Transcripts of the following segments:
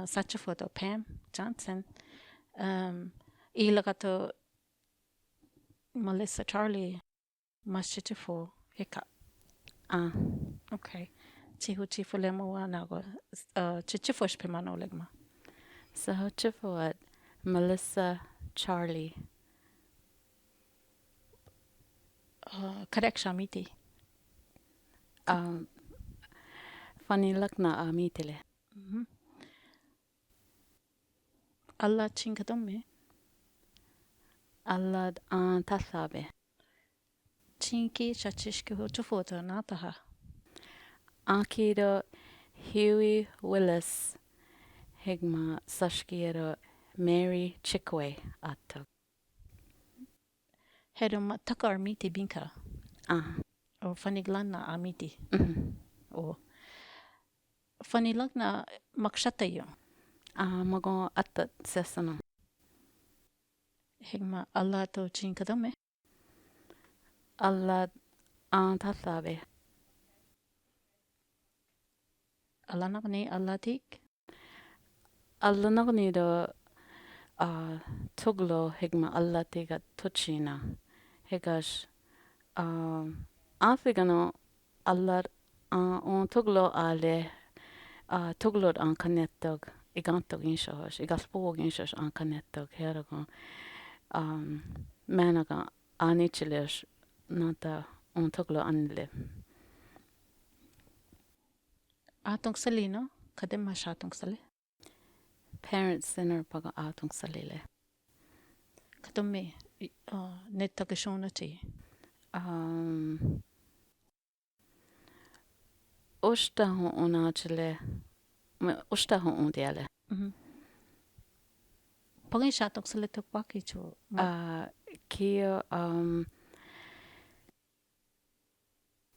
such a photo Pam Johnson ilagato Melissa Charlie mashchifo hika okay chihu chifu lemo wanago chichifosh pimano legma So chifuat Melissa Charlie. correction miti Fani Lakna amitile. Allah chinkadomme Allah tathabe. chinki chachishki chufota nataha Akido Huey Willis Higma Sashkiero Mary Chikwe atto. hedom takar miti binka o faniglanna amiti o fanilagna makshatayo Mago attat sesano. higma Allah to chinkadomme Allah tathabe. Allah nagni Allah tik Allah nagnido tuglo higma Allah tiga tuchina. Higash afigano Allah on tuglo ale tuglod an kanettog igantog inshos igaspog inshos an kanettog heragon menaga anichilesh nata on tuglo anle. atong salino kadem mashatong sali Parent Center paga atong salile. kadomme netagashonati Usta hon onachile usta hon ondiale. pangin shatong sali tok baki cho Kio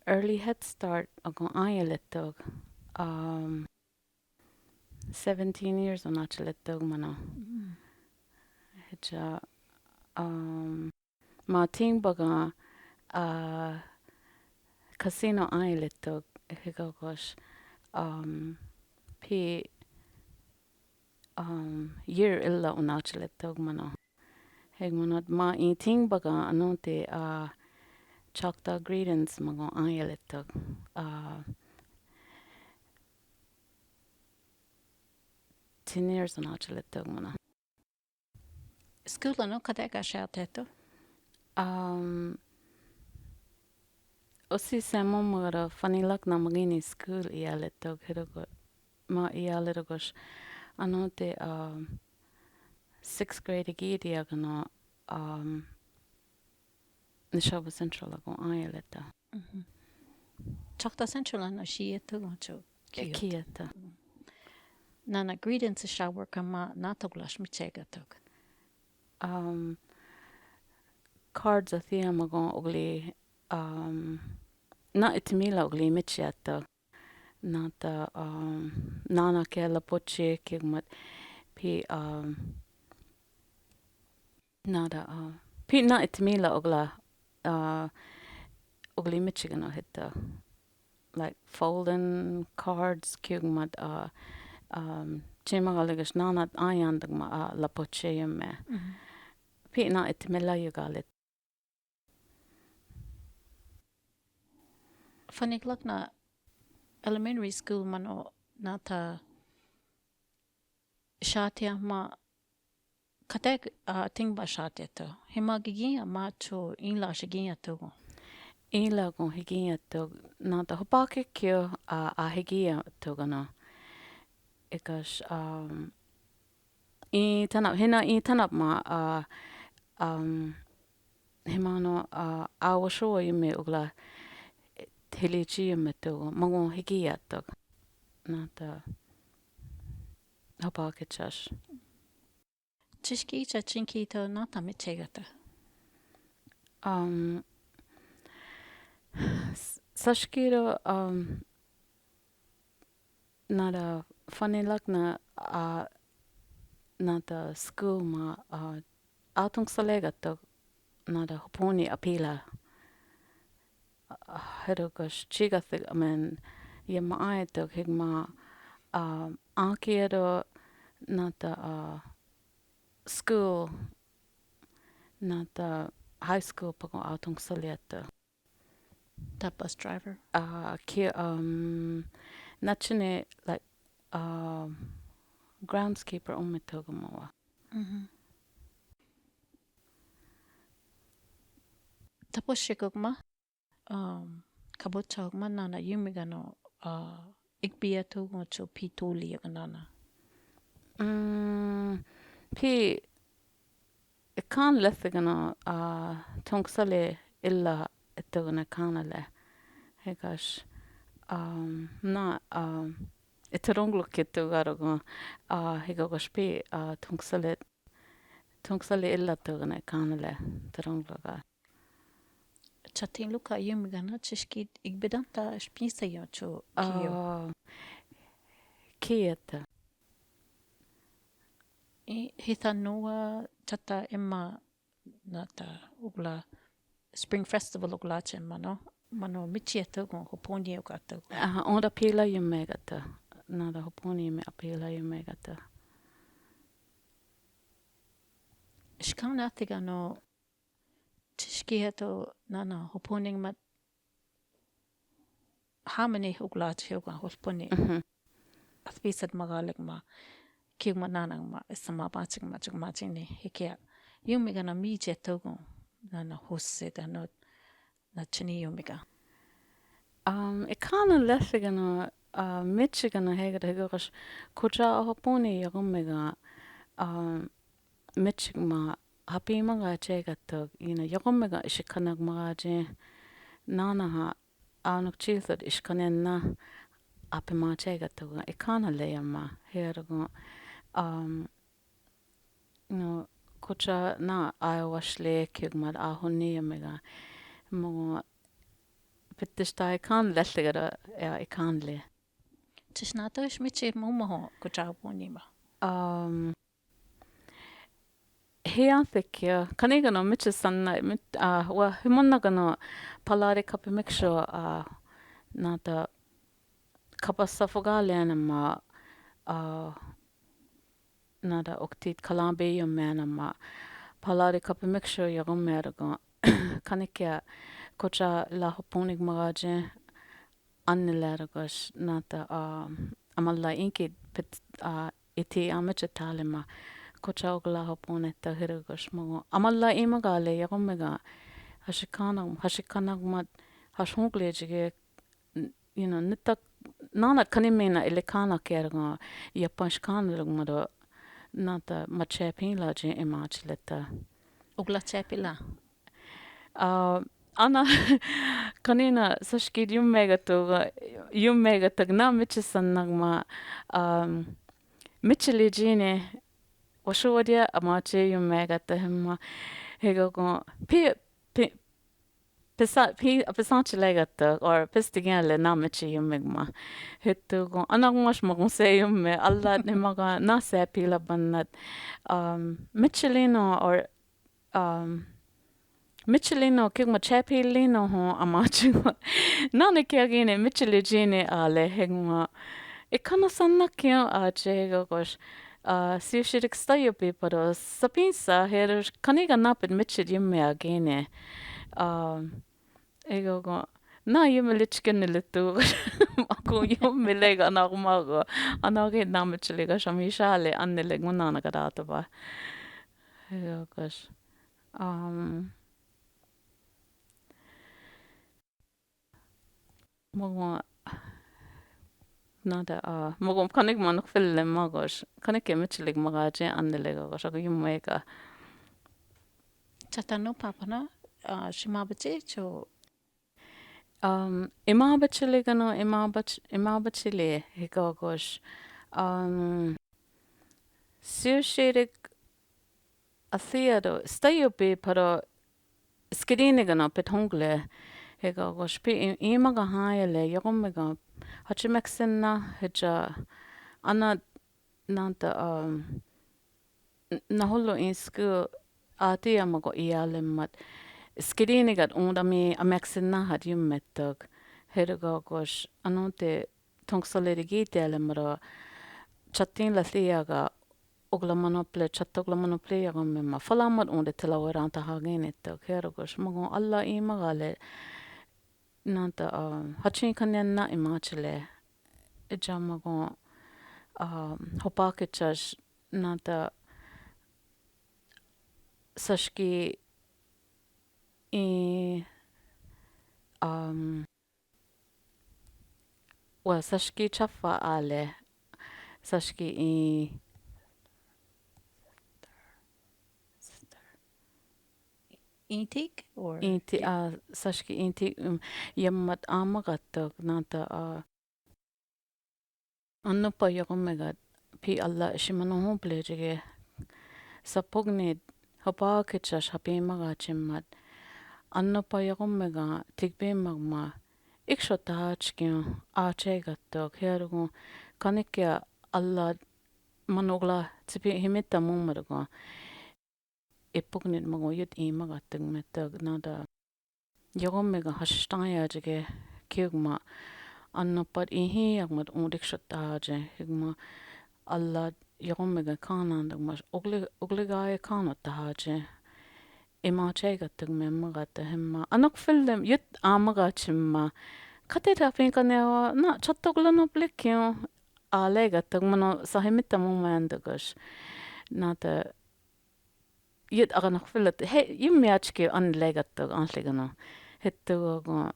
early head start agon ayalettog 17 years onachalettog mano. Hecha ma ting baga casino ayalettog higagos p year illa onachalettog mano. Hegmonot ma I ting baga anote Choctaw greetings mago ayalettog 10 years onachalettog mano. skolan no kadega shateto Osi semo magara Fani Lakna magini school ialettog hirogo ma ialetogos anote 6th grade gidiagano Nishoba Central ago ayaletta. Choctaw Central no shieto cho Kieta. nana greetings shower kama natoglash michegatok Cards athia magon ogli na itimila ogli michiata nata nana kela poche kigmat pi nada pi na itimila ogla ogli michigano hitta like folding cards kigmat chimagaligas nana ayandagma la poche yemme pi na itimila yugalit. Fani Lakna elementary school mano nata shatia ma kadeg tingba shateto hima gigia ma cho inla shigia to Ila gon higia tog nata hopake kyo a higia togana. Ikas I tanap ma himano awasho yume ugla hilichi yume togo magon higia tog nata hopake chash. chishki cha chinki to nata michegata Sashkiro nada Fani Lakna nada school ma atung salegato nada hoponi apila herogas chigathig amen yema aeto higma akiero nata school nata high school pago autong saliata That bus driver. ki nachine like groundskeeper umitogumawa. Tapos shikugma kabutagma nana yumigano ikbia tugo cho pituli nana. P kan lethigana tongsale illa etogana kanale hegash na eteronglo ketugarago hegagosh P tongsale illa togana kanale terongloga. Chatin luka yumigana chishkid ikbidanta spisa yo cho kiyo. Kieta. Hithanua chata emma nata ugla Spring Festival ugla chemma no. Mano michieto go hoponi ugato. Onda pila yumegata. Nada hoponi me apila yumegata. Shkana tigano tishkieto nana hoponing mat hamani ugla chioga hoponi. Athbisat magalig ma kiugma nanang ma isama baching machini hikia. Yumigana michieto go nana hosset anot na chini yumiga. Ikana lethigana Michigana hegagosh kuja hoponi yagomega Michigma happy maga chegatog yagomega ishikanag magaje nanaha anok chilthod ishkanenna apima chegatog ikana leyama herago kuja na ayawashle kigmad ahoni yamega mo Pittishta ikan lethigara ikan le. Tishnata ishmichi mumaho kuchaponi ma. Heanthikya kanigano michisanna wa himonagano palari kapimiksho nata kapasafogaliana ma nada oktit kalambe yomana ma palari kapimiksho yagomerago kanikya kocha la hoponig magaje annileragos nata amalla inki pit iti amachatalema kocha ogla hoponetta hiragos mo amalla imagale yagomega hashikanag mat hashunglejige nitak nana kanimena ilikana kerga yapanshkana lugmado nata machepin laje imachleta Ugla chepila. Ana kanina sashkid yummegatag na michisanagma michilijine washuwadia amache yummegatahma hegago pisanchilegata or pistigale na michi yummegma hittugo anagmash maguse yumme alla nimaga na sepila bannat michilino or Michelino kigma chapilino ho amachinga nana kiagine micheligine ale hegma ikana sanakyo achega gosh siushirik stayopi pero sapinsa her kaniga napid michelimme agine ego go na yumelichken litu ako yumelega nagmago anage namicheliga shamishale anneleg manana gadata ba ego gosh Mogo nada mogo kanig manok fille magos kanig michelig magaje andelega gosh ako yumega Chatano papana shimabache cho imabachelegano imabachele hega gosh siushirik athiado stayope pero skidinigano petongle hega gosh pe imaga hayale yagomega hachimexenna heja ana nanta naholo in school atia mago ialemmat skidinigat undami amexenna had yummettog hega gosh anote tongsalerigite alemro chatin la thiaga oglamanople chattoglamanople yagomma falamat onde tilawaranta hagenetto kerogos magon alla imagale nanta hachin kanyanna imachele ejamagon hopakechas nanta sashki i well sashki chaffa ale sashki i Intik or inti sashki inti yammat amagatto nanta annupa yagomegat pi alla shimano plejege sapognit hopakechas hapimagachimmat annupa yagomega tigbemagma ikshotahachkyo achegatto kherugo kanikya alla manogla tipi himitta mummargo ipugnit mago yut imagattung mettag nada yagomega hashtayajege kyugma annapad ihi yagmat undikshotahage higma alla yagomega kanandagmas ogligaya kanotahage imachegattung memagatta hemma anokfillem yut amagachimma kateta pinkanewa na chattoglan blikyo alegattung mano sahimitta mumandagas nada yut aganokfillet he yummiachke anlegattug anligano hettugo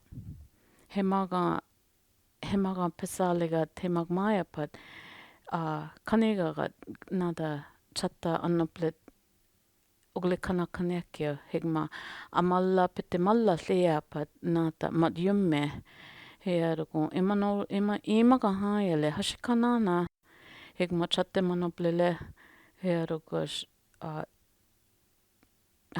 hemaga pesaligat hemagmayapat kanigagat nada chatta annoplet uglikana kanekyo higma amalla pitimalla liapat nata mat yumme hearugo imaga hayale hashikanana higma chatte manoplele hearugos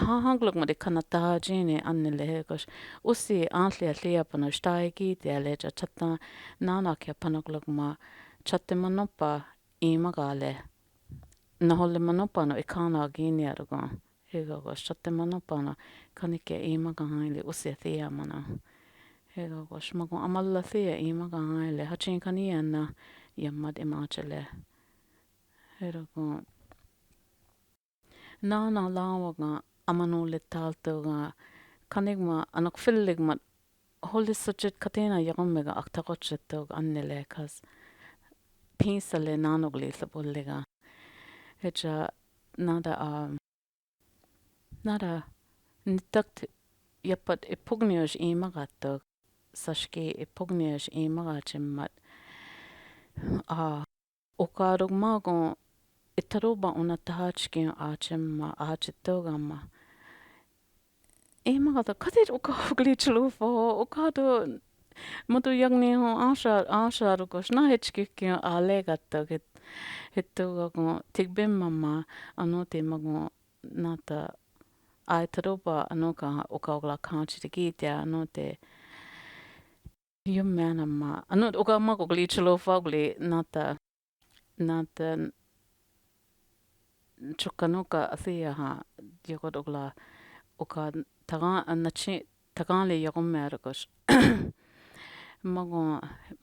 hangluk made kanata jine annele hegos usi antlia liapano staigi tiale chatta nanakya panaglugma chatte manopa imagale naholle manopano ikana giniarugo hegos chatte manopano kanike imaga haile usi thea mana hegos mago amalla thea imaga haile hachin kaniana yammad imachele herugo nana lawaga amanole taltoga kanigma anok filligma holy subject katena yagomega aktagotchetog annele kas pinsale nanogli sabollega hecha nada nitakt yapat ipugnios imagatog sashki ipugnios imagachimmat okarog mago itaruba unatahachki achimma achitogama imagata katit ukagli chulufo ukado modu yagni ho asha rugos na hechkikki alegatta hittugo tigbemma anote mago nata aitaruba anoka ukagla kanchitigitya anote yummanamma anot ukamago gli chulufogli nata chukanoka athiaha yogodogla uka tagan le yagommergos mago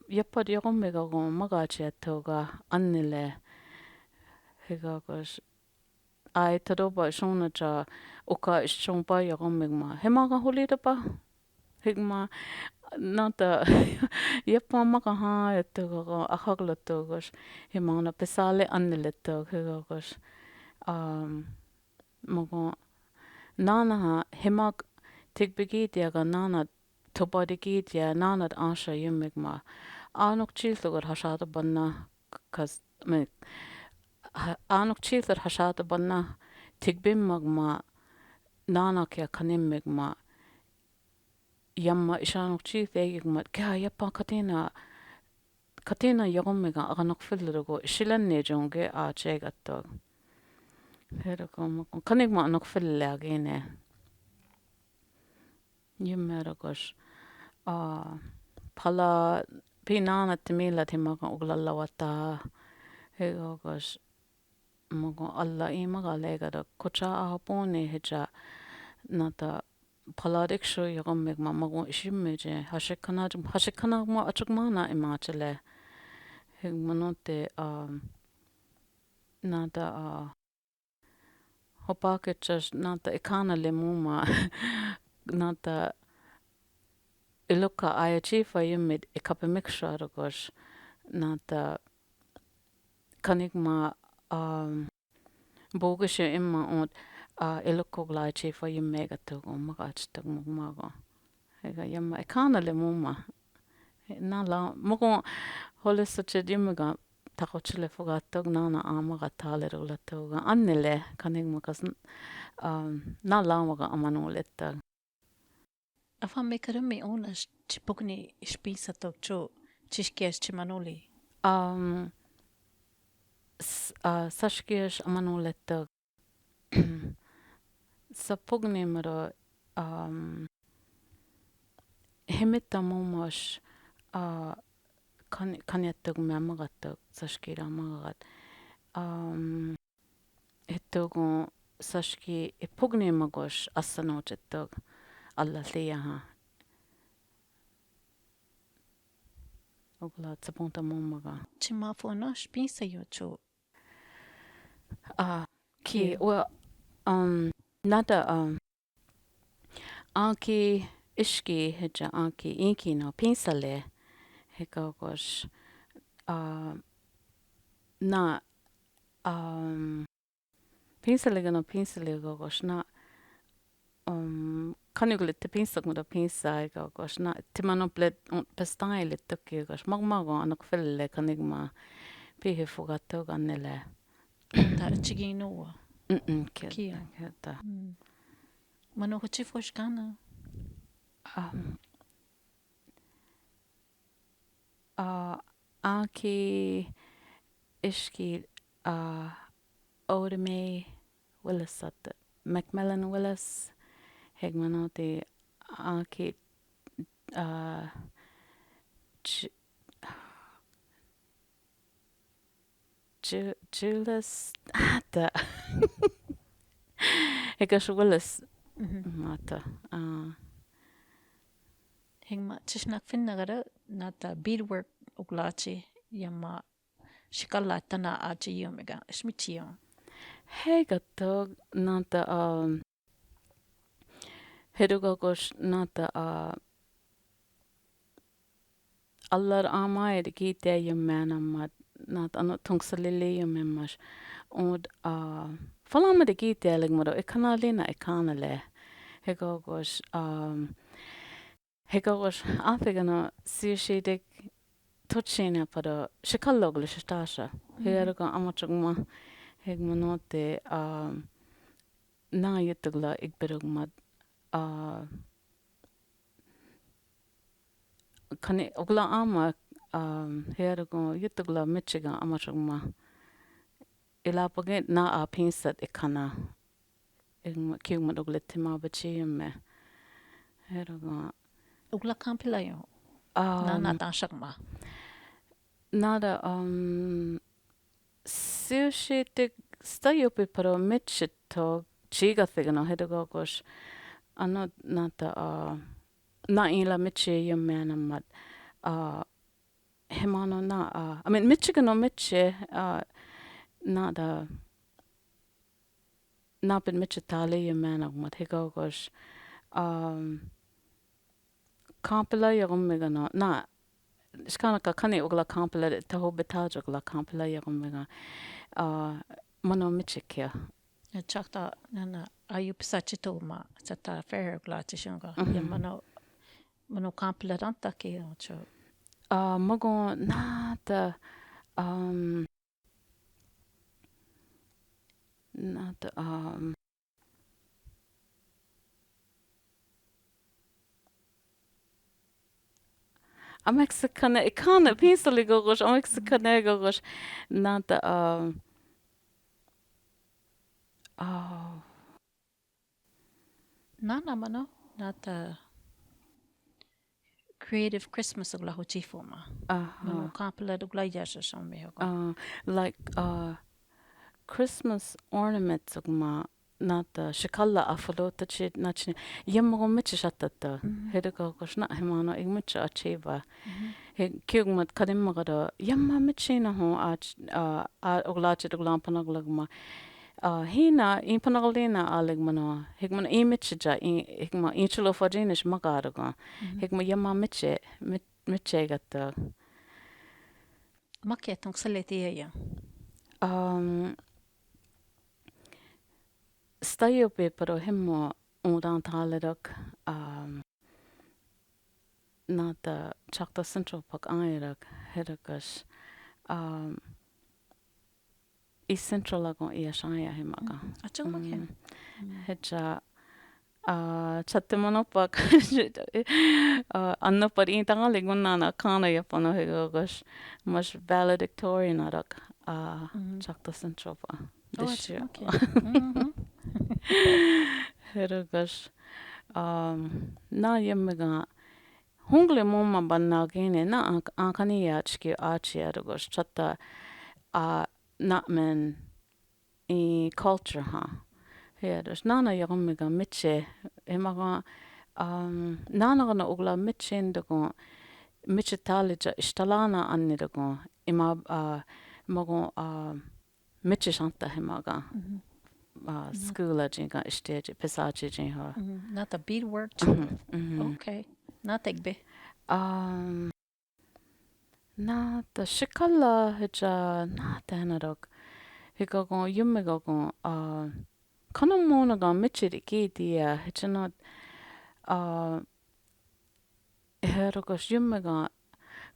yapad yagomega go magache toga annile hegagos ai tadoba shonacha uka shompa yagomegma hemaga holidaba higma nata yapa maga ha toga ahaglotogos hemana pesale annile tog hegagos mago nana hemak tigbegitiaga nana tobadigitia nana asha yumigma anok chiltogar hashata banna kas me anok chiltar hashata banna tigbim magma nana kya kanimigma yamma ishanok chiltegigma kya yappa katina yagomega aganok filrugo shilanne jonge a chegatto Herukom kanigma anok fillagine yummerogos pala pinana timila timaga uglalawata hegogos mago alla imaga legada kocha ahapone heja nata paladiksho yagomegma mago ishimmeje hashikana ma achugmana imachele hegmanote nada hopaketjas nada ikanale muma nada iluka ayachifa yumid ikapemikshadogos nada kanigma bogishe imma und ilukogla chifa yumegatug magachtung magmago hega yamma ikanale muma nala mogo holisache dimaga takochile fogatog nana amaga talerulatoga annele kanigmakas nalamaga amanoletta Afa me karami onas chipokni ispisatok cho chishkes chimanoli. Sashkies amanoletta sa pugnimara himita momos kanyattug memagatug sashkira magagat hittugu sashki ipugnimagos assanotitug allaliaha ogla tsapunta momaga Chimafo no spisa yo cho. ki well nada anki ishki hija anki inki no pinsale hikagos na pinsale no pinsale gogos na kanigulit te pinsak muda pinsa gogos na timanoplet pestaile tukigos magmago anak felle kanigma pihifugatog annele Ta chigino. Kia. Keta. Mano ko chifoshkana. Anki ishki Odeme Willis at Macmillan Willis Hegmanoti Anki Julius Ata Hegas Willis Mata Hingma chishnak finnagara nata beadwork uglachi yama shikala tana aji yomega shmichio. Hegatog Nata Hedugogos Nata Allar Amaid Gite Yumanamat Nat anot tungsalili yumemmas und falama de Gite ligmado ikanalina ikanale Hegogos Hegogos afigano sirshidik Tuchina para shikallogli stasha Heruga amachugma Hegmanote na yutugla igberugmad kani ogla ama herugo yutugla michiga amachugma ilapage na pinsat ikana kiumad ogla tima bachiume herugo Ugla kampilayo. Nana tanshakma. nada sirshidik stayopi para michito chiga figano hedugogos anot nata na ila michi yumanamat hemano na I mean Michigan no michi nada na bin michitali yumanagmat hegogos kampila yagumigano na Skanaka kani ogla kampila taho betaj ogla kampila yagumega mano michikia Choctaw nana ayupsachito ma chata fair glachi shunga. Mano kampila ranta ki cho. mago nada nada a Mexican ikana pinsali gogos a Mexican gogos nada Nana mano nata creative Christmas ugla hochifo ma. Mano kampila ugla yasha shombe hogo. like Christmas ornaments ugma nata shikalla afalo tachi nachni yammo mitch shattata hedaka koshna hemano igmitch achieva he kyugmat kadimagada yamma mitchina ho a oglachi oglampanagлагма hina impanaglina alegmano hegman imitcha hegma inchulo fajinish magaraga hegma yamma mitchegata Makietong saletiya. Stajope pero hemmo udan talerak nata Choctaw Central Park airak herakas East Central agon iashaya hemaga Achong makien. hecha chattemanopak anna par intangalig nana kana yapano hegagas mas valedictorian arak Choctaw Central Park this year. Heragas na yemmega hungle momma bannagene na ankani yachki achiaragos chatta na men I culture ha heras nana yemmega mitche emaga nana gana ugla mitchen dago mitche talija istalana annidago ima mago mitche shanta hemaga school jinga stage pesachi jinha Not the beadwork too. Okay. Not egbe. Na the shikala hija na tanarok higagon yumegagon kana mona ga mitchiri kidia hijana herogos yumega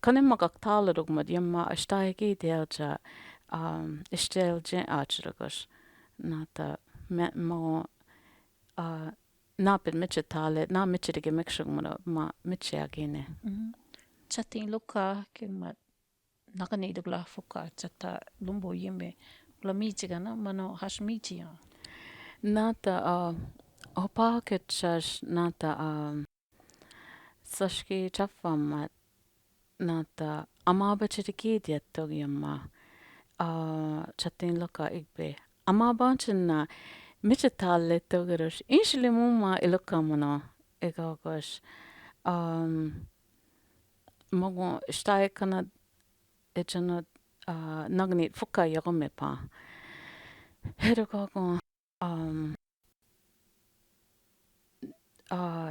kana magak talarog mad yamma ashtai kidia ja istel jen achirogos na ta mo na pit mitchitale na mitchirige mekshug ma mitchiagine Chatin luka kema nakani dugla fuka chata lumbo yeme la michigana mano hashmichia. nata opaketchas nata sashki chaffamat nata amabachirikidia togyamma chatin luka igbe amabanchinna mitchitale togerosh inshli mumma ilukamano egogos mogo stai kana echana nagni fuka yagomepa herogogo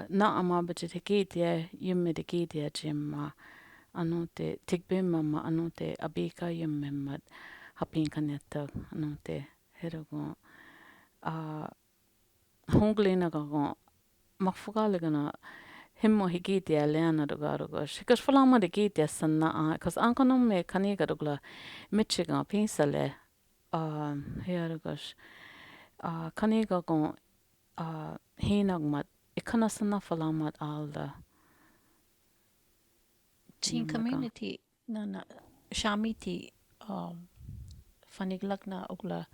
na amabachirikidia yummirikidia jimma anote tigbemma anote abika yummemmat hapin kanetta anote herogo honglina gago makfugaligana himmo higitia leana dogarogos hikas falama de gitia sanna kas ankonomme kaniga dogla michiga pinsale herogos kaniga go hinagmat ikana sanna falamat alda Chin community nana shamiti Fani Lakna ugla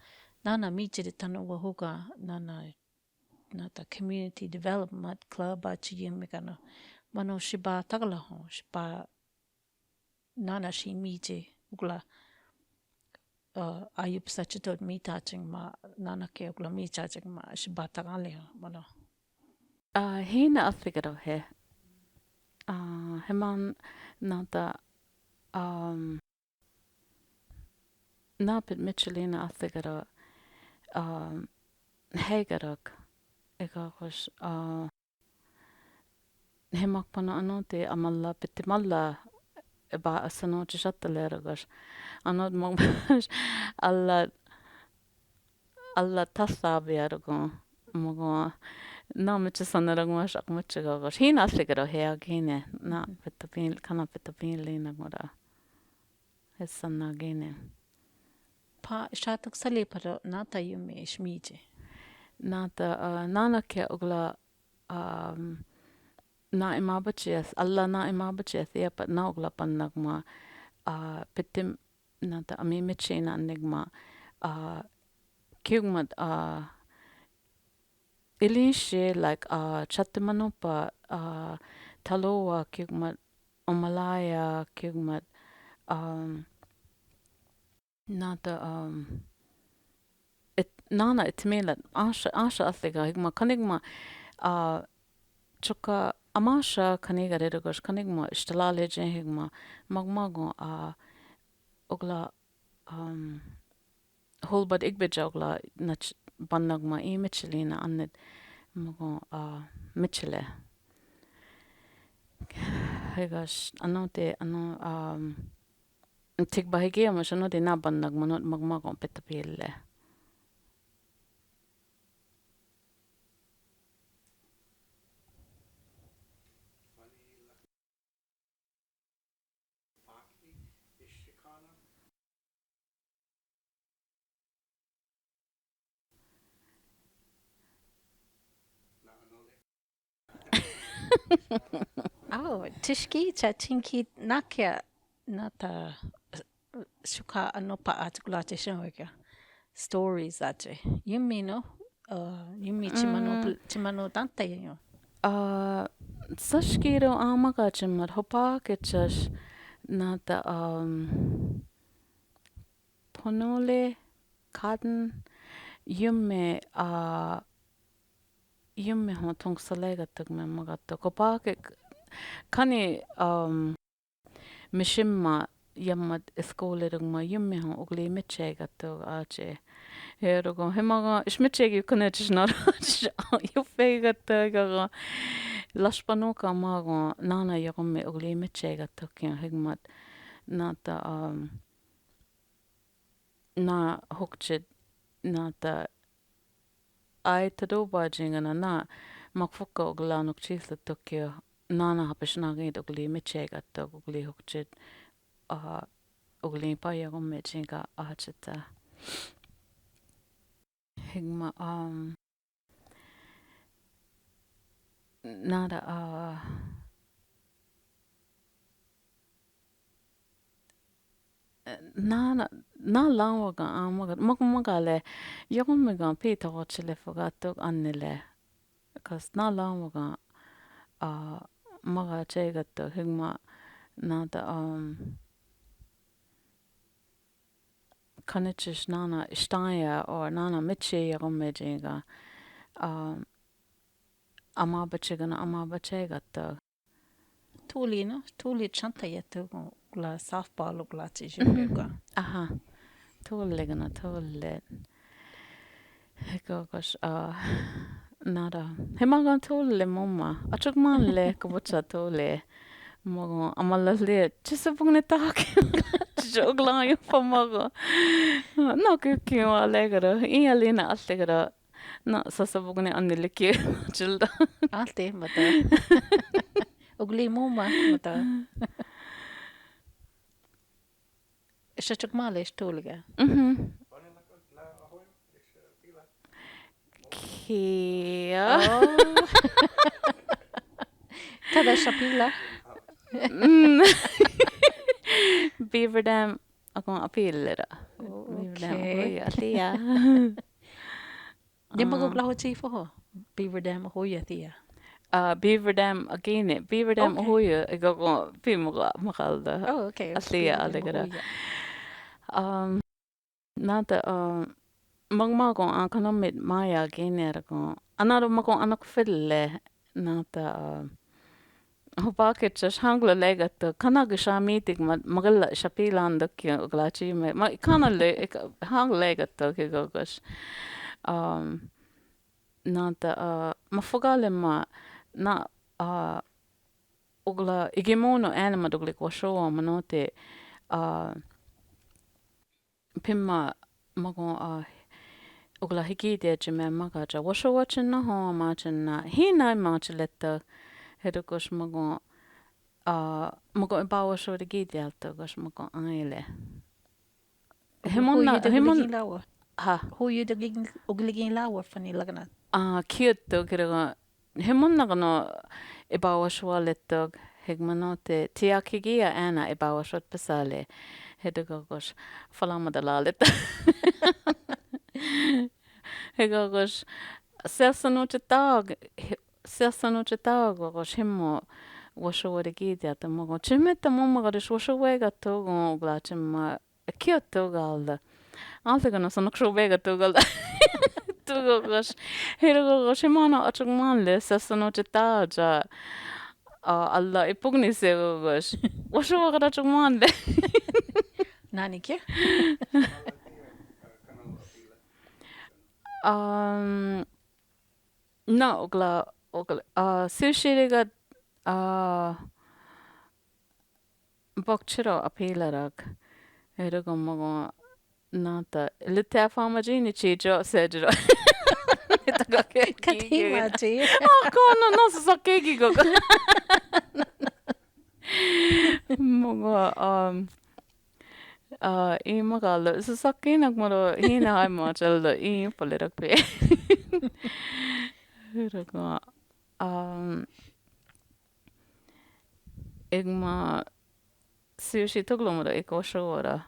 nana michiri tanu wahuga nana nata community development club achi yemegana mano shiba tagla ho shiba nana shi mije ugla ayup sachitot mi touching ma nana ke ugla mi touching ma shiba tagale mano hina afigaro he heman nata napit michelina afigaro hegarok egogos hemak pana anote amalla pitimalla ba asano chisatalerogos anod mo alla tassabiargo mogo na michisanaragmas akmachigogos hina afigaro heagine na pitapin kana pitapin lina mora hesanagine pa shatak sale paro nata yume shmije nata nanake ugla na imabachias alla na imabachias but na ugla pannagma pitim nata ami michina nigma kyugmat ilinshe like chattimanopa talowa kyugmat omalaya kyugmat nata nana itmela asha atliga higma kanigma choka amasha kaniga redogos kanigma istalale je higma magmago ogla holbad igbija ogla nach bannagma I Michelina anned mago Michele higas anote tik bahigia mas anote na bannagma not magmago petapille Oh, tishki chatinki nakia nata shuka anopa atkulate shenweka stories ache. Yumi no yumi chimano tante yo. Sashkiro amagachimar hopakechas nata ponole kaden yumme yumme ho tongsalega tugme magato kopake kani mishimma yammat iskolerugma yumme ho ugli mitchegato ache herogo hemaga ismitchegi kunechnar yufegato gaga lashpanoka mago nana yagomme ugli mitchegato kya higmat nata na hokchid nata ai tadoba jingana na makfuka ogla nokchisla tokyo nana hapishnagi ogli mitchegato ogli hokchid ogli pa yagomme jinga achita higma nada na lawaga magale yagommega pita watchile fogato annile kas na lawaga maga chegato higma nada kanichish nana istaya or nana mitche yagomme jinga ama bachegato Tuli no tuli chanta yeto gla softball gla tishimga. aha tollegana tolle hegogos nada hemagan tolle momma achugmanle kobocha tolle mogo amalalle chisabugne tak jogla yo famago no kyo alegara ialina allegara na sasabugne annilike childa Alte mata. Ugli muma mata. Shachukmale stulga. Kia Tada shapila. Beaver Dam akong apillera. Beaver Dam Okay. atia. Di magugla ho chief ho. Beaver Dam ho yatia. Beaver Dam again. Beaver Dam Okay. hoya ikaw pimuga makalda. Oh, okay. Atia alegara. Nada magmagong ang kanomit maya giner ko. Anaro magong anak fille nada hopakit sa hangla legat kanag siya meeting magala siya pilan dokyo glachi me ma kanale hang legat kigogos nada mafugale ma na ugla igimono anima dogli ko show manote pimma mago ugla higide jeme magaja washo watchin na ho machin na hina machletta hedokos mago mago bawa so de gide alto gos mago aile hemon lawa. ha Who you the ugligin lawa Fani Lakna. cute to kira hemon na no bawa so letto hegmanote tiakigia ana bawa so pesale hedokos falama de lalet hegogos sessanoche tag gos hemmo washo de gide at mo chimeta momma gos washo wega to glachim ma kyoto galda alta gana sonok sho wega to galda Hitugogos. Hitugogos himano achugmanle sasanochitaja. Allah ipugnise. Washo wagada achugmanle. Nani ke? No, ogla. Sushiriga bokchiro apilarag. Hitugamago nata. Litafamajini chijo sedro. Katima chi. Kono no sasakegi go. Mogo imagalo sasaki nagmaro hina ay mo chaldo I polirak pe. Hiraga igma sushi tuglomoro ikoshora.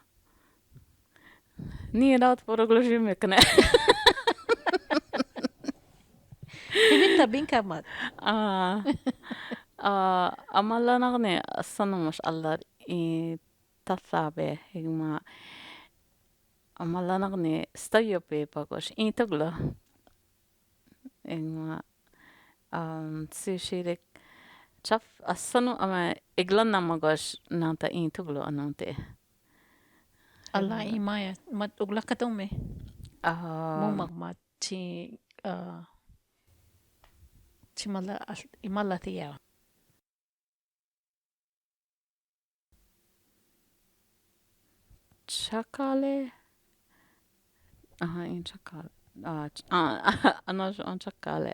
Ni rat porogloji mekne. Hibinta binkamat. Amala nagne sanamos allar I tathabe igma amala nagne stayope pagos I tuglo igma sushi chaf asano ama iglana magos nanta I tuglo anante Allah imaya mat uglakatome. Mumak mat chi chimala imala tiya. chakale in chakale anos on chakale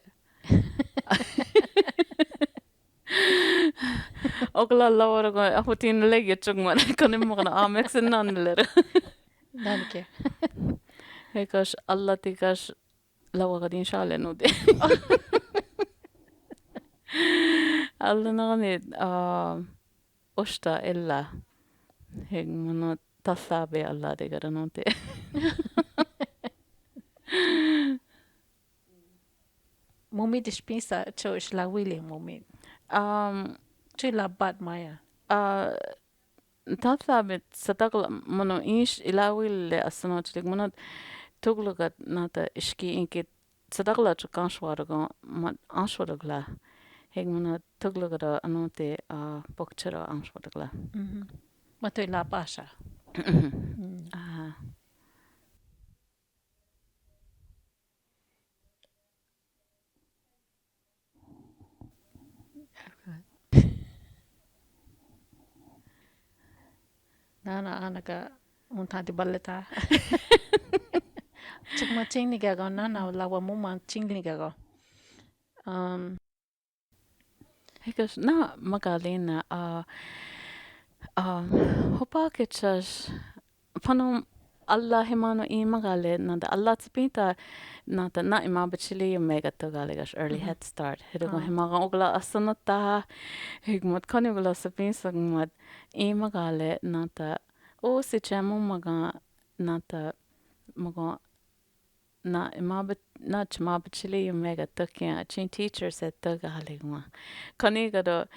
Ogla lawar go ahutin lege chungman konim mo kana amexen nanler Nani ke? hekas alla tikas lawagadin shale nude alla nani osta ella heg mono tathabe alla de garanonte Mumit ispinsa cho isla wili mumit. Cho la bad maya. tathabe satagla mono ish ilawil asanochlik mono tuglugat nata iski inkit sadagla chukanshwarago mat anshwaragla heg mono tuglugara anote pokchara anshwaragla Matoy la pasha. Nana anaka unta di baleta. Chukma chingni gago nana lawa muma chingni gago. hekas na magalina hopakechas panom alla himano I magale nanda alla tsipita nata na imabachili mega togalegas early head start hirugo himaga ogla asanata higmat kanigula sapin sagmat I magale nata o si chamo maga nata maga na imabat na chmabachili mega tokia chin teacher said togalegma kanigado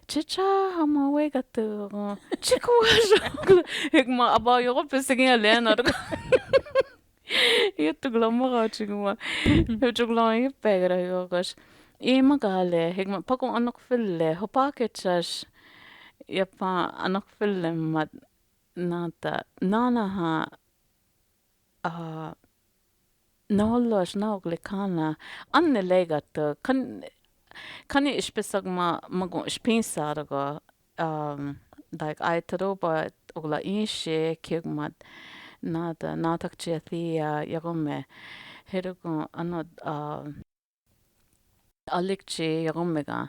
chicha hama wega to chikuwa higma aba yogo pesingin lenar Yetugla maga chigma hutugla yipegra yogos I magale higma pako anok fille hopakechas yapa anok fille mat nata nana ha Nollos naugli kana anne legat kan ispesagma mago spinsargo like I taroba ogla inshe kigmat nada natakchiathia yagome herugo anod alikchi yagomega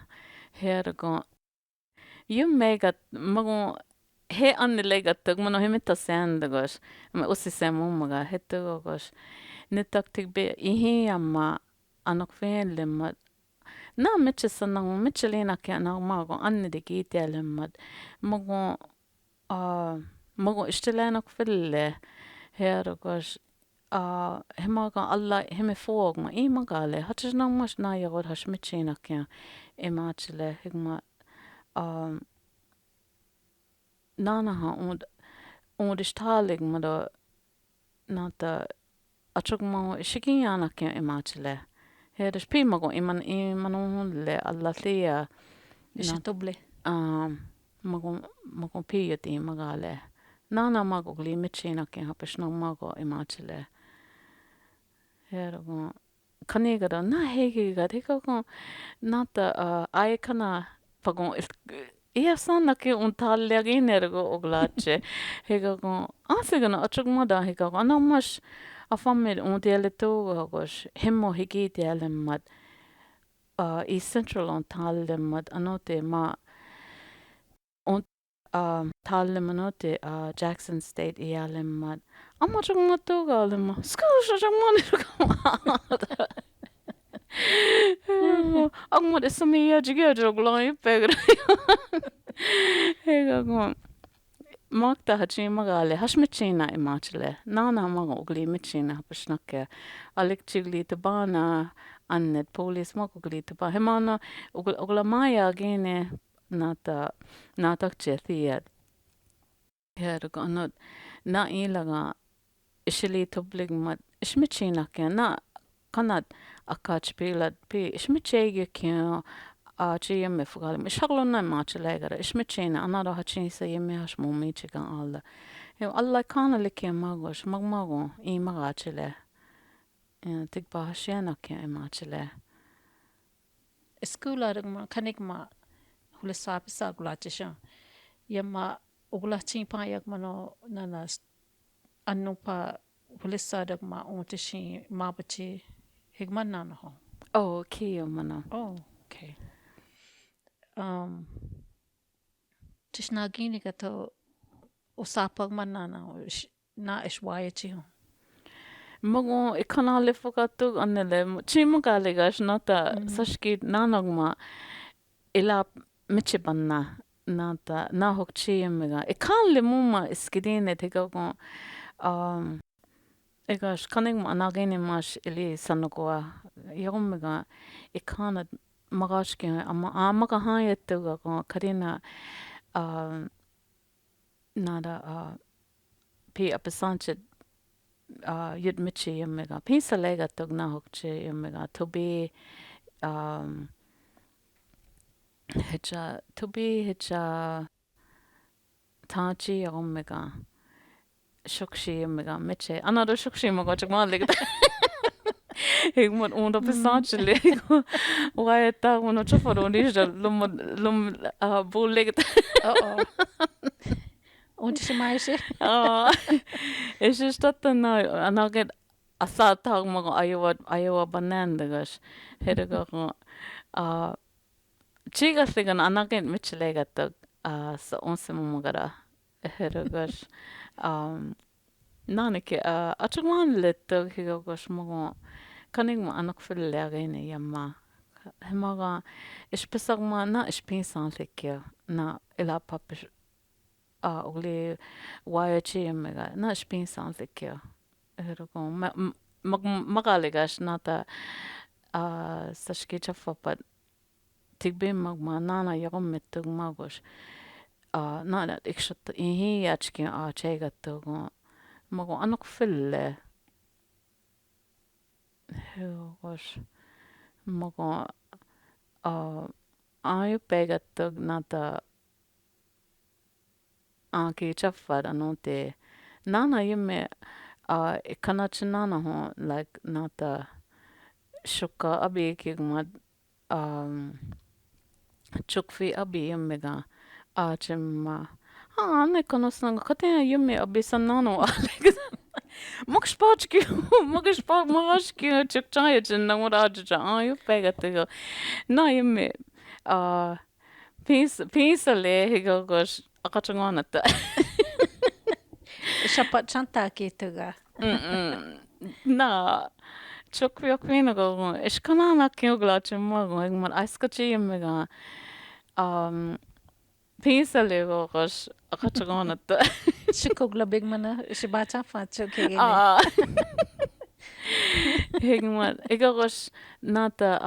herugo yumegat mago he anne legat mono hemita sendagos ma usisemumaga hetugos Nitaktik be ihi amma anok lemmat na mitchisanang mitchelina ke na mago anne de gite lemmat mago mago istelenok fille herogos hemaga alla heme fogma I magale hatchna mas na yagor hash mitchina ke emachile higma nana ha und istalig mado nata achuk mo shikiana ke imachile. Heres pimago iman le allathia Ishe doble. mago piyati magale. Nana mago gli michina ke hapishno mago imachile. Hergo kanigara na hegi ga heko nata ai kana pagon ia sana ke untalle ginergo oglache hego asigana achugmada hego anamas afamil untiele to gos hemmo hegi dialemmat I central on talemmat anote ma on talemanote Jackson State ialemmat amachugmato galema skushajamani Agma det som jag tycker jag glad i pegra. Hega Magda hachi magale hashmichina imachile. Nana mago ugli michina hapshnake. Alik chigli tabana annet police mago ugli taba. Hemana ugla maya gene nata chethi. Hergo anot na ilaga ishili tublig mat ishmichina ke na kanat akach pilad pi ishmichege ke chi me fugal me shaglona machlegara ishmichina anara hachi se yeme hash mummi chiga alla he alla kana leke magos magmago I magachile tigba hashena ke machile Skola rung kanik ma hule sapisa gulachisha. Yama uglachi pa yak mano nanas anupa hule sadak ma ontishi mabachi higman nanaho. oh kiyo mana Oh, okay. Tishnagini kato usapag man na ishwayachi ho. mago ikanale fokatu anele chimugale gash nata sashki nanogma ila michibanna nata na hokchi yemega ikanle muma iskidine tegago egash kaning ma nagene mash ili sanogoa yomega ikana magashki amaga hayetuga go karina nada pi apasanchit yud michi yemega pisa lega tugna hokchi yemega to be hecha tachi yomega shukshi yemega michi another shukshi mago chakma lega hegmot onda pasanchit lego waeta uno choforo nisha lum bull lega Oh. Ontishi es ist na anaget asata mago Iowa banandagas herego chigasligan anaget michlegatag sa onsemugara herogos nanike achugman letag higogos mago kaning ma anak fillagene yamma hemaga ispesagma na ispinsan lekya na ila papish ugli wayachi yemega na ispinsan lekya hergo magaligas nata sashki chafapat tigbe magma nana yagom metug magos nana ikshot inhi yachki chegatug mago anok fille hergos mago ayu pegatug nata ki chafad anote nana yeme ikanachinana ho like nata shuka abi kigmad chukfi abi yemega chimma ne konosnanga katena yeme abi sanano Magspatski chukchaya chinna muraja ayu pegatigo na yeme pinsale higogos akachangonata Shapat chanta kituga. na chukviokvinago ishkanana kioglachimago egmar aiskachi yemega pinsale gogos akachangonata Shikogla big mana shibacha facho kegene. Hegmar egogos nata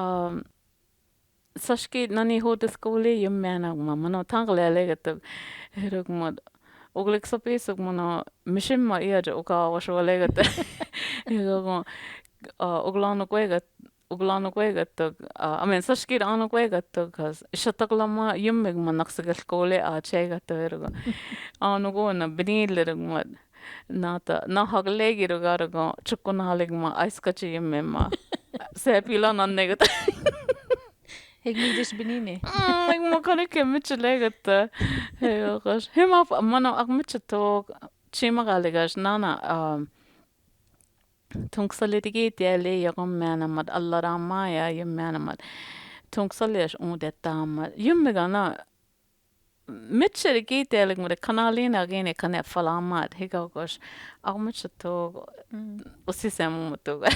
sashki nani hote skole yemmana mano tangle legatag herogmad oglik sapesog mano mishimma iaja oka washo legat 이거 uglano kwegatog I mean sashkir ano kwegatog kas shataglama yummig manaksagal kole a chegato ergo ano go na binilerg nata na haglegirugargo chukunalig ma aiskachi yummema se pila nannegat Ik niet dus benine. ik mo kan ik mitchelegat hey gas hema mano ak mitchetog chimagaligas nana Tungsalitigiitiali yaqummeanamad allaraamaya yummeanamad tungsallias uudettamad yummigana mitcherigiitialik mud kanalina gini kane falamad higawgos armitchatog usisemumutuga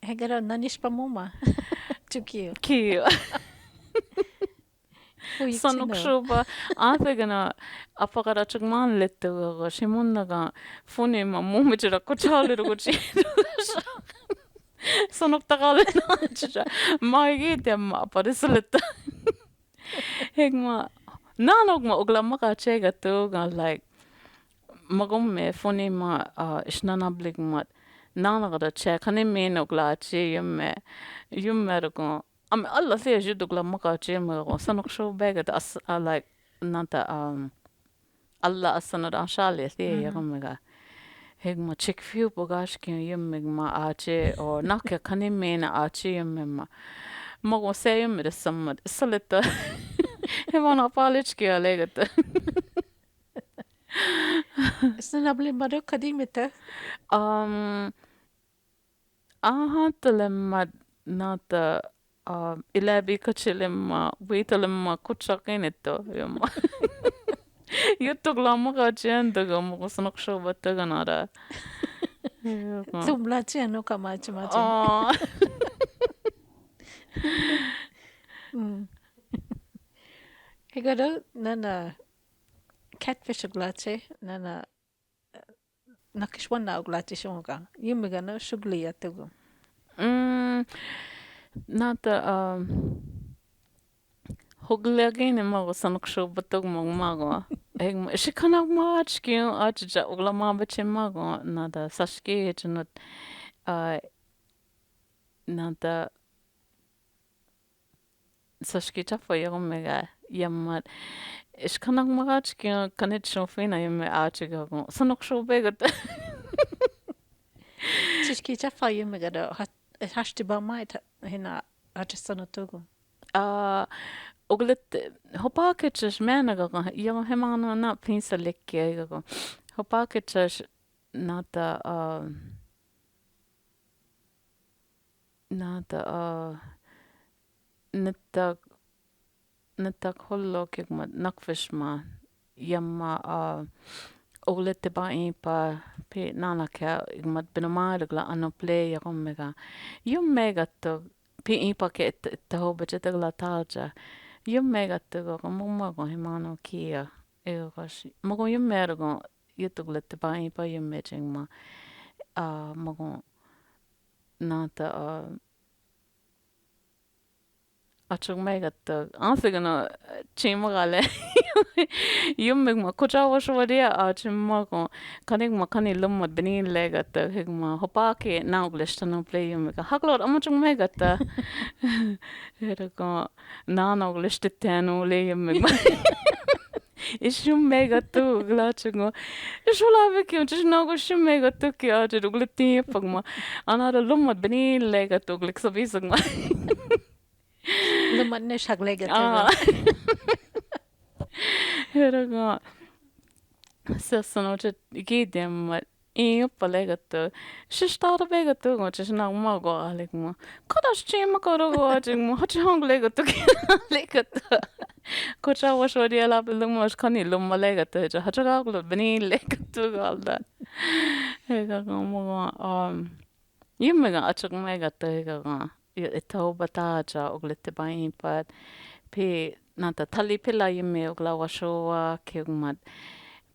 Hegara nanispa muma. Tukio. Kiyo Sanuksuba athegana apakarachagman littuga shimunnaga funima mumijira kuchalirugu Sanuktagalina maigitiamma parisalita Hegma nanogma uglamaka chegatuga like magumme funima isnanabligmat nanagada che kanimino glachi yummerugo alla ser judugla maka chema sanok show begat as like nanta alla asana shali the yagamaga hegma chick few bogashki yemmegma ache or nakya kanimena ache yemmema mago sayem det samad salita hemana palichki alegat Snabli madu kadimita. Ahantalemma nata ilabi kachilemma witalemma kuchakinito yamma yutuglamma kachendaga mukusanakshobatagana Tumlachi ano kamachi machi. Hegara nana catfish glache nana nakishwana glache shonga. Yumigana shugli yatugu. Nata Huglagin mago sankshobatog mago Hegma shikanag machki achja uglama bachemago nada sashki chnut nada sashki chafayomega yammat ishkanag machki kanit shofina yamme achiga sanokshobegat Tishki chafa yumigada hashtiba might hina achisanatugu. Oglet hopaketjes menaga yo hemano na pinsa lekke go hopaketjes nata nata hollo kegma nakfishma yamma oglet ba impa pe nana ka igmat benomagla ano play yomega yumega to pe impa ke tahobetagla talja Yummegattugo mummago himano kia egosh mago yummergo yutuglette bai pa yummechingma mago nata achug megattug ansigana chimagale yummegma kuchawa shwadia achimmago kanigma kani lummat benin legattug higma hopake nauglistano play yummega haglor amachug megatta ergo nanauglistitenu le yummegma ishum megattu glachugo ishulabeki uchnago shum megattu ki ajugliti pagma anara lummat benin legattu gliksabisagma Lumanne shaglega. Ergo sono gidem palegatu shishtar begatu gochna mago alegma kodas chima korogo ajmo hachang legatu legatu kocha washori ala belumos kani lum legatu hachaglo beni legatu galda ega mo yimega achag megatu ega ito bataja oglete bain pat pe nanta tali pila yimme ogla washowa kegmat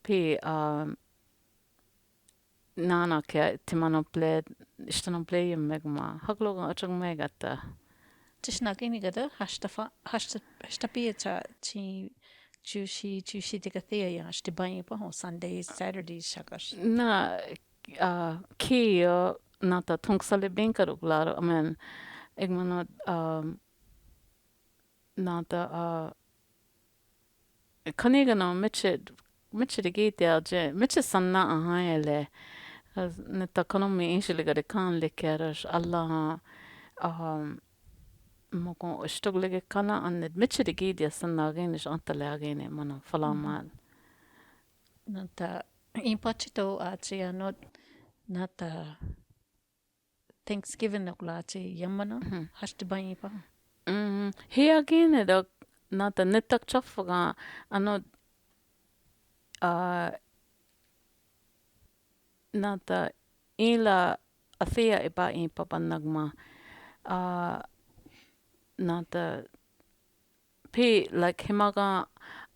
pe nana ke timano play istano play yimmegma haglo achag megata Tishnagini gada hashtapieta chi Juicy tigathea ya shtibayi pa ho Sundays, Saturdays shakas. Na kio nata tungsale bänkaruk laro men ik manot nata kaniga no mitche de gate alje mitche sanna ahayele neta konomi inshiliga de kan lekeras Allah moko stoglige kana annet mitche de gate sanna genish antale agene mana falaman Nata impachito achi anot nata Thanksgiving okla achi yamano hashtibayi pa. He agene dok nata netak chafaga anot nata ila athea iba in papanagma nata pe like himaga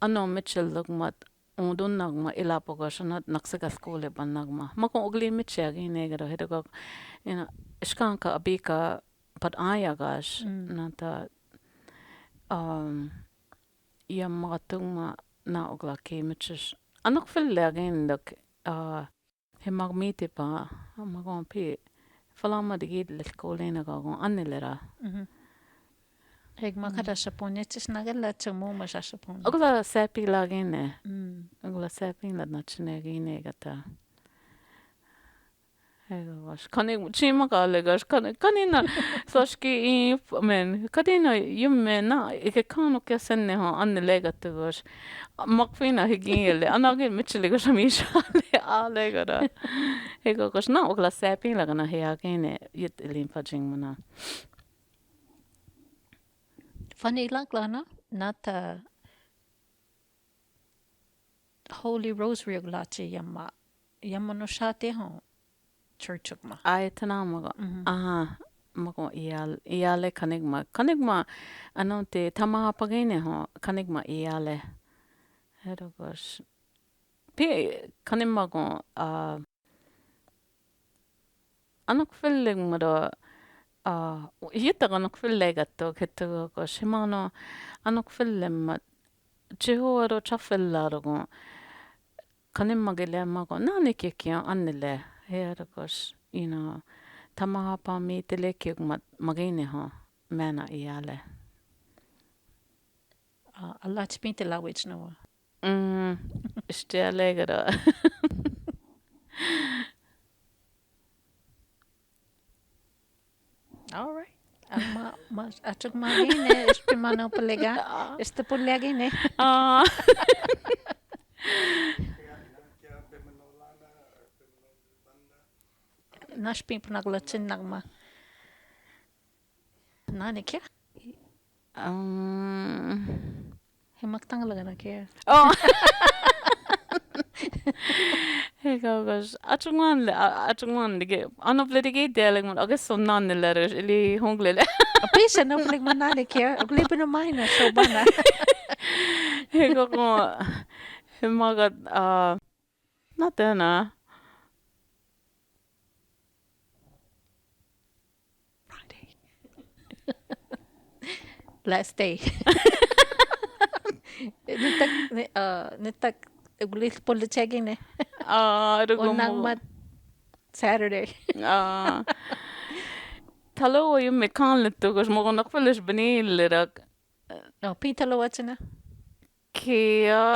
ano mitchell lugmat undun nagma ila pogashanat naksaga skole banagma mako ugli mitche agine garo hedago skanka abika pad ayagash nata yammatungma na ugla ke mitches anok fille agin dok himag miti pa magon pe falama de gid le kolena gagon anilera Heg makara shapon yetis nagala chumo masha shapon. ugla sapi lagine ugla sapi la nachne gine gata was kan ik chima kalegas kanina soski men kadina yumme na ik kan ook senne ha anne legatugos makfina higile anage mitcheliga shamisha alegara hegos na ugla sapi lagana heagene yit limpajing mana Fani Lakna nata Holy Rosary oglachi yamano shate ho church ogma. ai tanamaga aha mako iale kanigma anonte tamaha pagene ho kanigma iale herogos pe kanimago anok filling mado hita anok fillegatto ketto ko shimano anok fillem Jehovah chaffellaro kanimagele mago nani kekya annele herogos tamaha pa mi telekik magine ho mena iale Allah chpinte lawich no. Stelegara All right. Achuk magine espimano pelega este pulegine. Nashpin pnaglachin nagma. Nani kya? Himaktang lagana kya. Hegagos achungwan dige anopledige deling man agus sonnan letters ili honglele Apisa no pleg manani kya. Uglipin mina shobana. Hegago himagat natena Friday. Last day. Nitak uglip polichegine. Onangmat Saturday. Talo yung mekan lito kasi mo kung nakapalish banilirak No, pitalo wachina. kaya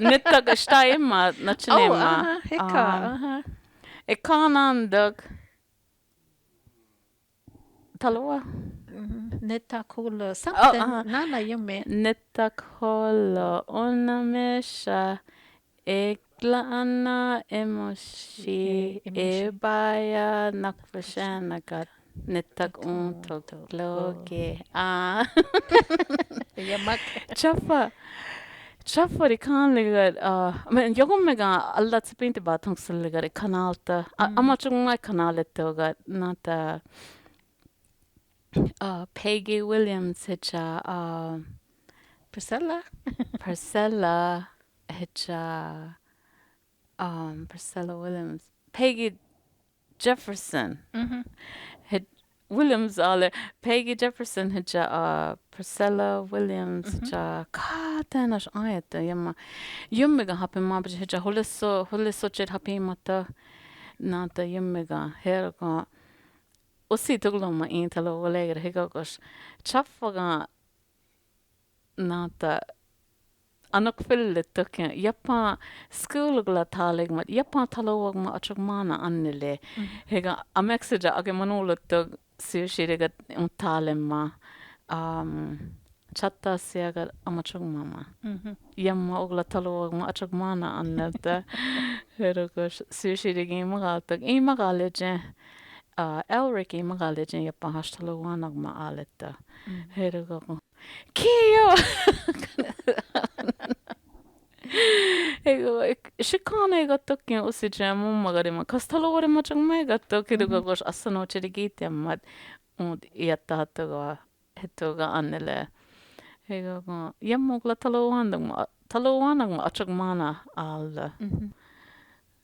nitag stay ma nachinema Heka. ikanan taloa Nitakula something. Nana yume. nitakolo onamesha eglana emoshi ebaya nakvashanagat nitak untok loge Yamak. Chaffa kan ligger men jag kommer alla typ inte bara tångsel ligger i kanalta amachunga kanalet toga nata Peggy Williams hitcha Priscilla hitcha Priscilla Williams Peggy Jefferson Williams ale Peggy Jefferson hija Priscilla Williams hija katanas ayata yamma yummiga hapi mabji hija hulisso chet hapi mata nata yummiga herga usi tugloma intalo waleger higagos chaffaga nata anak fyllet japa skulugla talegmat japa talowagma achugmana annile hega amexija age manulutug siushiriga talemma chatta siaga amachugmama yamma ogla talowagma achugmana annalta herogos siushirigi magaltug imagaleje Elric imagaleje japa hastalowanagma aletta herogo Kio Shikane gattokin usije mummagarima kastalorima changme gattokidugagos assano chirigitiammat iattahatuga hetoga annele hegogo yammogla talowanagma achagmana al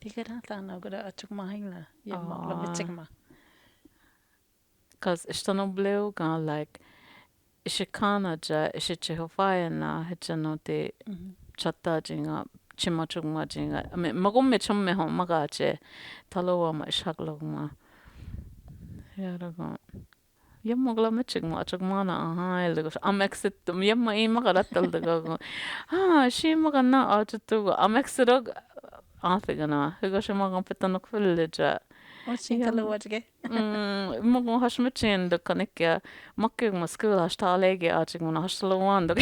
Tigaratan agora achugmahingla yammogla michigma. Cause istanobleu gan like Ishikana ja ishichihofayana hechanote chatta jinga chimachugma jinga magumme chamme ho magache talowa ma ishaglogma yarago yammogla mechigma achugmana aha elgos amexit yamma I magaratal dago shi magana achutu amexirog afigana hegos magam petanok fulleja Talowaje. Magu hashmichin the kanikya makkig ma school hashtalege achig muna hashtalawan the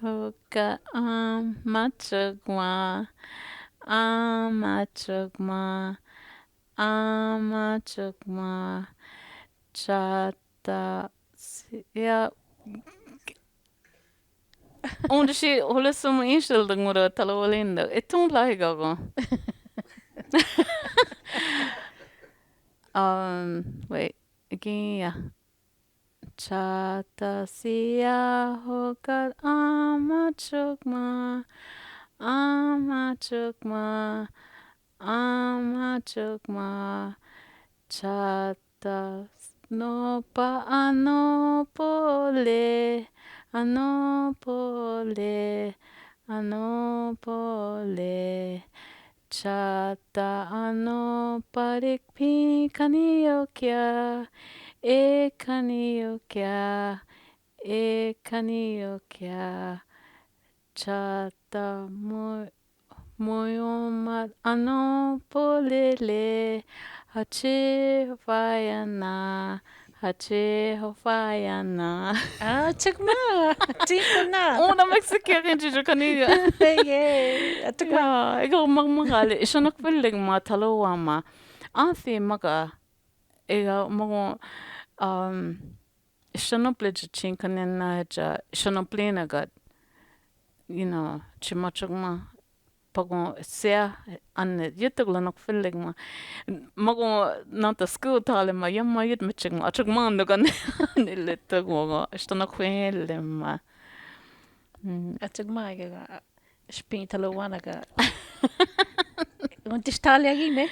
Hoka amachugma chata ja Onda shi håller som inställda ngora talawalinda. Etun laigago. Wait. Again, yeah. Chata siya hokat amachugma chata no pa anopole chata anoparik pi kaniyokya chata moyomat anopolele hachevayana Chugma. Tikuna. Una Mexican ginger kaniga. Yeah. Chugma. Ikaw magmagali. Isyanak piling ma talawama. Afi maga. Ikaw mago isyanak leja chinkanin na heja. Isyanak plinagat. You know, chimachagma. Pago sea anne yutuglanak piling ma. Mago nanta school talima yamma yut michigma. Achagma andagan nilitag mago. Isyanak piling ma. Chugma ga spin talowanaga. Untistalia gine.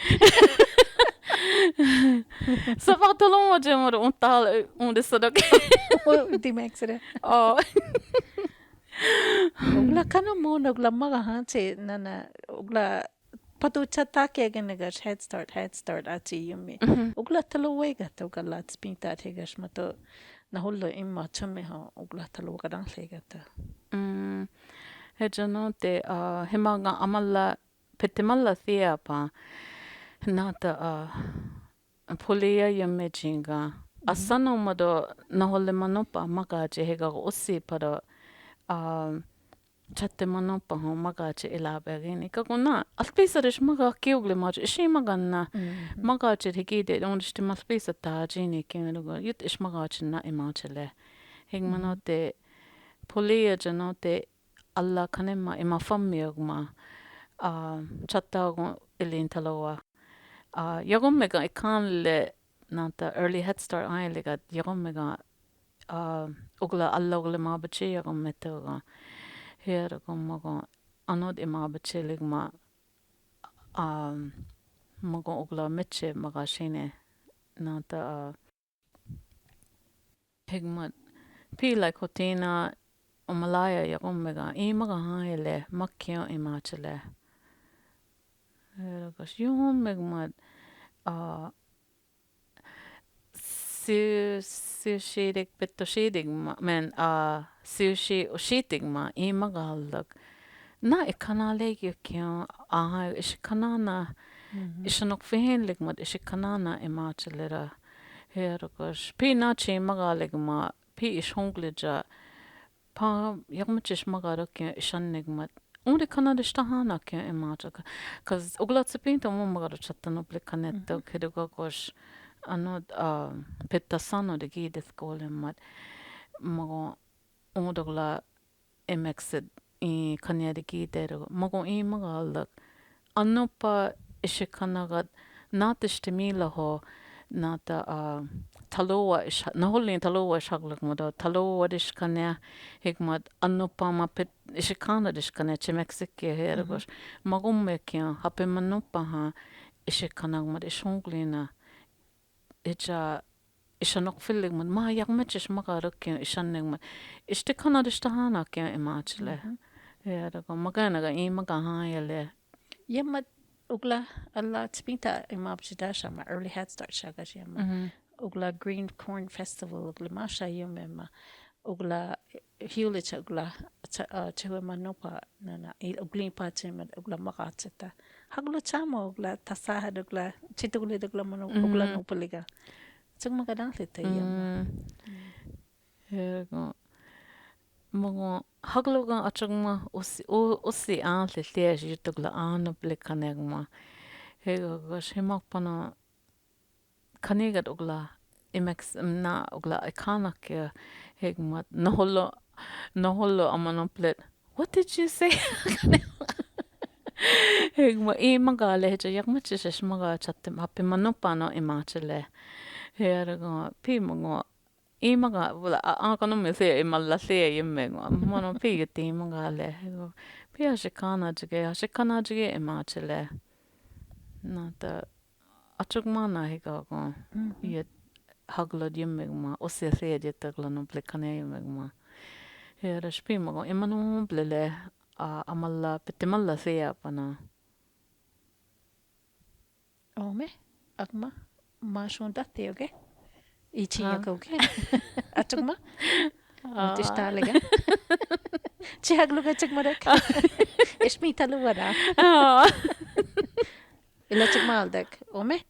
Så var det långt jag var inte så då. Dimexere. Ja. Ugla kana mo nagla maga hanse nana ugla patucha take genegas head start ati yumi. Ugla talowega to gala spinta tegas mato na hullo imma chamme ha ugla taloga dan legata. Hejano te hemanga amalla petimalla thea pa nata polia yamejinga asano mado naholle manopa magaje hega usi para chatte manopa ho magaje elabegini kaguna alpisarish maga kiugle maj ishi maganna magaje higide onste malpisa tajini kimelugo yut ish magaje na imachele hegmanote polia janote alla kanema ima fammiogma chattago ilintaloa Jagomega ikanle nanta early head start jagomega ugla alla ugla mabachi jagometoga Here go mago anod ima bachelig ma mago ogla mitche maga shine nata higmat pi like hotina o Malaya ya omega I maga haile makkio imachele. Here goes yum megmat Siushedig betoshedig men siushi oshitig ma I magaldag na ikanale yukyo aha ishikanana ishanok fihenlig mat ishikanana imachelera hergos pi nachi magalig ma pi ishonglija pa yagmachish magarokyo ishannig mat Onde kanade stahana kyo imachaka cuz oglatsipinta mo magarochatano plikaneto kedugogos anod pettasano de gidet golem mat mago odogla emexed I kanyade gidero mago I magalak anopa ishikanagat natishtemila ho nata taloa ish naholin taloa shaglak moda taloa dishkanya hikmat anopa ma pet ishikana dishkanya chemexike hergos magum mekya hape manopa ha ishikanag mat ishonglina Ija ishanok filling man ma yagmachish magarokyo ishannig man ishtikana dishtahana kyo imachle dago magana ga I magahayale Yamma ugla alla tspinta imabjidasha ma early head start shagash yamma ugla green corn festival ugla masha yumma ugla hulich ugla chewema nopa nana ugli pachima ugla makacheta haglo chamo ugla tasahad ugla chitugli ugla mano ugla nopaliga chung magadang lita yamma Hergo Mago hagloga achangma usi antle tieš yutugla ano blikanegma hego gosh himakpana kanigat ugla imex na ugla ikanak hegmat naholo amanoplet what did you say hegma I magale heja yakmachish maga chatim happy manopano imachele hergo pi mago I maga wala kono me se imalla se yemego mono pi ti magale pi ashikana jige imachele nata achugmana higago yet haglod yemegma osse se jetagla no plekane yemegma here spi mago imano blele amalla petimalla se apana ome akma ma shondate okay Ichi okay atugma tishtalega chihagluga chigmarek ishmi taluwara ila chigmaldek ome